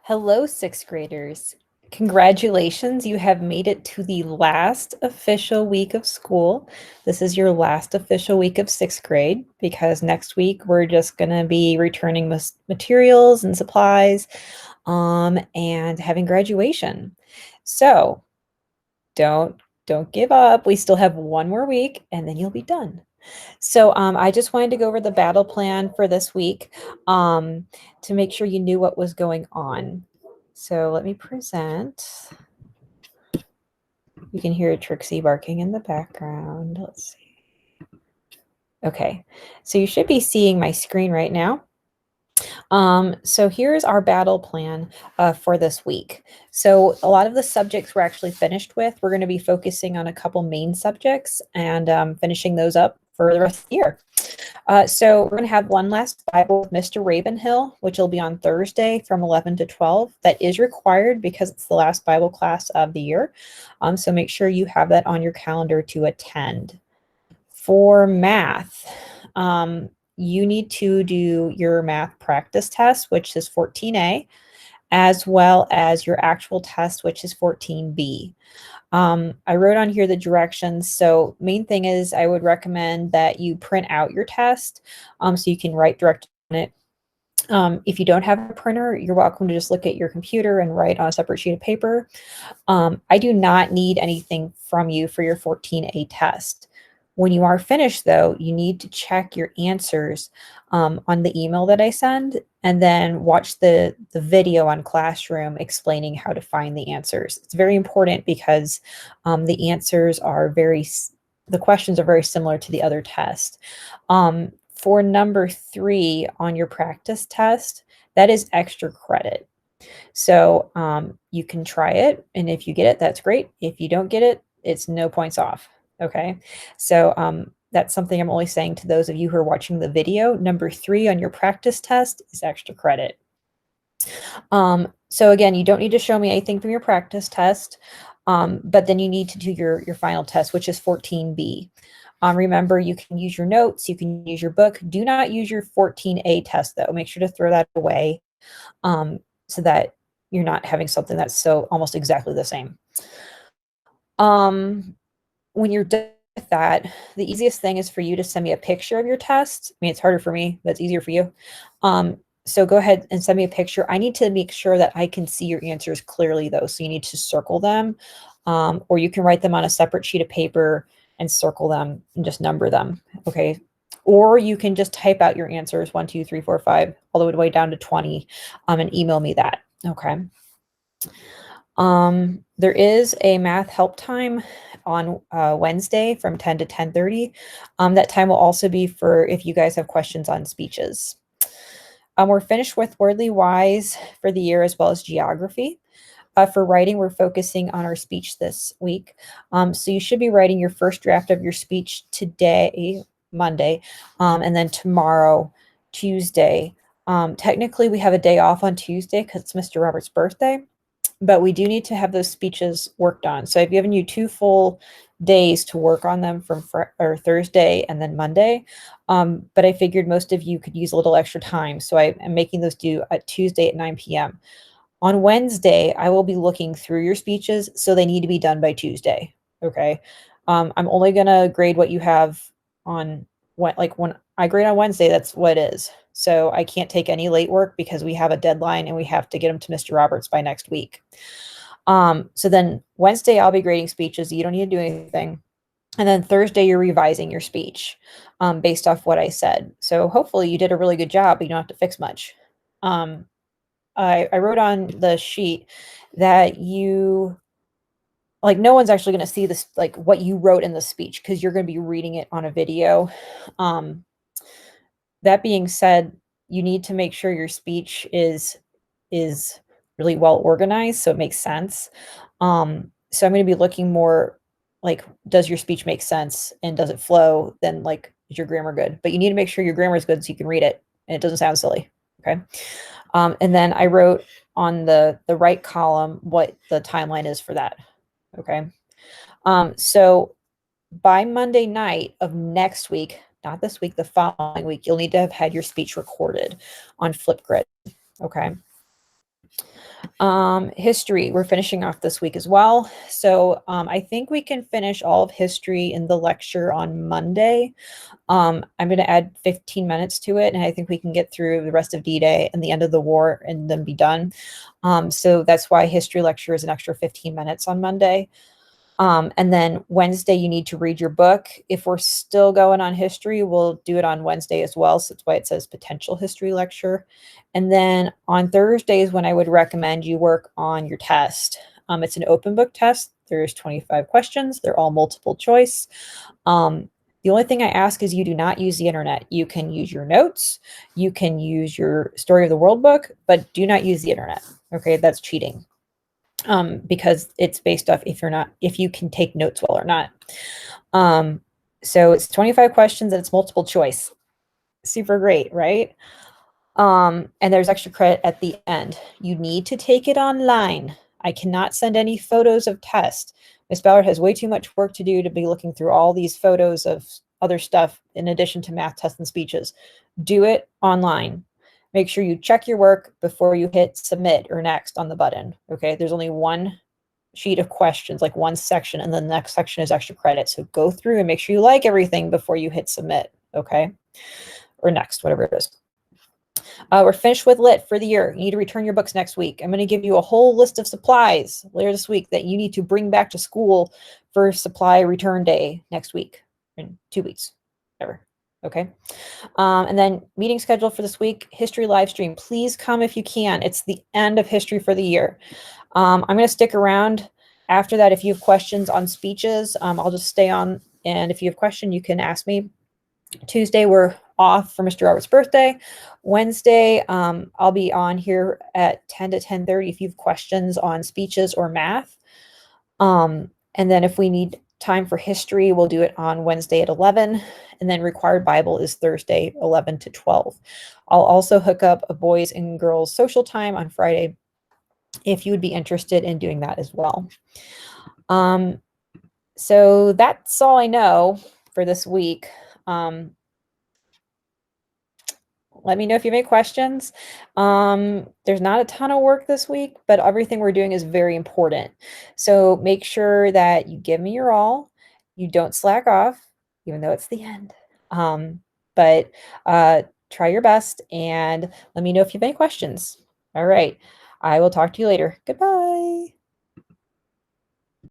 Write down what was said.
Hello, sixth graders. Congratulations, you have made it to the last official week of school. This is your last official week of sixth grade because next week we're just going to be returning materials and supplies and having graduation. So don't don't give up. We still have one more week and then you'll be done. So I just wanted to go over the battle plan for this week um, to make sure you knew what was going on. So let me present. You can hear Trixie barking in the background. Let's see. Okay, so you should be seeing my screen right now. So here's our battle plan for this week. So a lot of the subjects we're actually finished with. We're going to be focusing on a couple main subjects and finishing those up for the rest of the year. So we're going to have one last Bible with Mr. Ravenhill, which will be on Thursday from 11 to 12. That is required because it's the last Bible class of the year. So make sure you have that on your calendar to attend. For math, you need to do your math practice test, which is 14A, as well as your actual test, which is 14B. I wrote on here the directions. So main thing is I would recommend that you print out your test so you can write directly on it. If you don't have a printer, you're welcome to just look at your computer and write on a separate sheet of paper. I do not need anything from you for your 14A test. When you are finished, though, you need to check your answers on the email that I send, and then watch the video on Classroom explaining how to find the answers. It's very important because the answers are the questions are very similar to the other test. For number 3 on your practice test, that is extra credit. So you can try it, and if you get it, that's great. If you don't get it, it's no points off. Okay, so that's something I'm only saying to those of you who are watching the video. Number 3 on your practice test is extra credit. So again, you don't need to show me anything from your practice test, but then you need to do your final test, which is 14B. Remember, you can use your notes, you can use your book. Do not use your 14A test, though. Make sure to throw that away so that you're not having something that's so almost exactly the same. When you're done with that, the easiest thing is for you to send me a picture of your test. I mean, it's harder for me, but it's easier for you. So go ahead and send me a picture. I need to make sure that I can see your answers clearly, though. So you need to circle them, or you can write them on a separate sheet of paper and circle them and just number them. Okay. Or you can just type out your answers 1, 2, 3, 4, 5, all the way down to 20, and email me that. Okay. There is a math help time on Wednesday from 10 to 10:30. That time will also be for if you guys have questions on speeches. We're finished with Wordly Wise for the year as well as geography. For writing, we're focusing on our speech this week. So you should be writing your first draft of your speech today, Monday, and then tomorrow, Tuesday. Technically, we have a day off on Tuesday because it's Mr. Roberts' birthday, but we do need to have those speeches worked on. So I've given you 2 full days to work on them from Thursday and then Monday. But I figured most of you could use a little extra time. So I am making those due at Tuesday at 9 p.m. On Wednesday, I will be looking through your speeches, so they need to be done by Tuesday. Okay. I'm only going to grade what you have on when I grade on Wednesday, that's what it is. So I can't take any late work because we have a deadline and we have to get them to Mr. Roberts by next week. So then Wednesday, I'll be grading speeches. You don't need to do anything. And then Thursday, you're revising your speech based off what I said. So hopefully you did a really good job, but you don't have to fix much. I wrote on the sheet that no one's actually going to see this, like what you wrote in the speech, because you're going to be reading it on a video. That being said, you need to make sure your speech is really well organized so it makes sense. So I'm going to be looking more like, does your speech make sense and does it flow? Then like, is your grammar good? But you need to make sure your grammar is good so you can read it and it doesn't sound silly. Okay. And then I wrote on the right column what the timeline is for that. Okay. So by Monday night of next week, not this week, the following week, you'll need to have had your speech recorded on Flipgrid. Okay. History, we're finishing off this week as well. So I think we can finish all of history in the lecture on Monday. I'm going to add 15 minutes to it, and I think we can get through the rest of D-Day and the end of the war and then be done. So that's why history lecture is an extra 15 minutes on Monday. And then Wednesday, you need to read your book. If we're still going on history, we'll do it on Wednesday as well. So that's why it says potential history lecture. And then on Thursdays, when I would recommend you work on your test. It's an open book test. There's 25 questions. They're all multiple choice. The only thing I ask is you do not use the internet. You can use your notes. You can use your Story of the World book, but do not use the internet. Okay, that's cheating. Because it's based off if you can take notes well or not. So it's 25 questions and it's multiple choice. Super great, right? And there's extra credit at the end. You need to take it online. I cannot send any photos of tests. Miss Ballard has way too much work to do to be looking through all these photos of other stuff in addition to math tests and speeches. Do it online. Make sure you check your work before you hit submit or next on the button. Okay, there's only one sheet of questions, like one section, and then the next section is extra credit. So go through and make sure you like everything before you hit submit. Okay, or next, whatever it is. We're finished with lit for the year. You need to return your books next week. I'm going to give you a whole list of supplies later this week that you need to bring back to school for supply return day next week, in 2 weeks, whatever. Okay. And then meeting schedule for this week, history live stream. Please come if you can. It's the end of history for the year. I'm going to stick around after that. If you have questions on speeches, I'll just stay on. And if you have a question, you can ask me. Tuesday, we're off for Mr. Roberts' birthday. Wednesday, I'll be on here at 10 to 10:30 if you have questions on speeches or math. And then if we need time for history, we'll do it on Wednesday at 11. And then required Bible is Thursday, 11 to 12. I'll also hook up a boys and girls social time on Friday if you would be interested in doing that as well. So that's all I know for this week. Let me know if you have any questions. There's not a ton of work this week, but everything we're doing is very important. So make sure that you give me your all. You don't slack off, even though it's the end. But try your best and let me know if you have any questions. All right. I will talk to you later. Goodbye.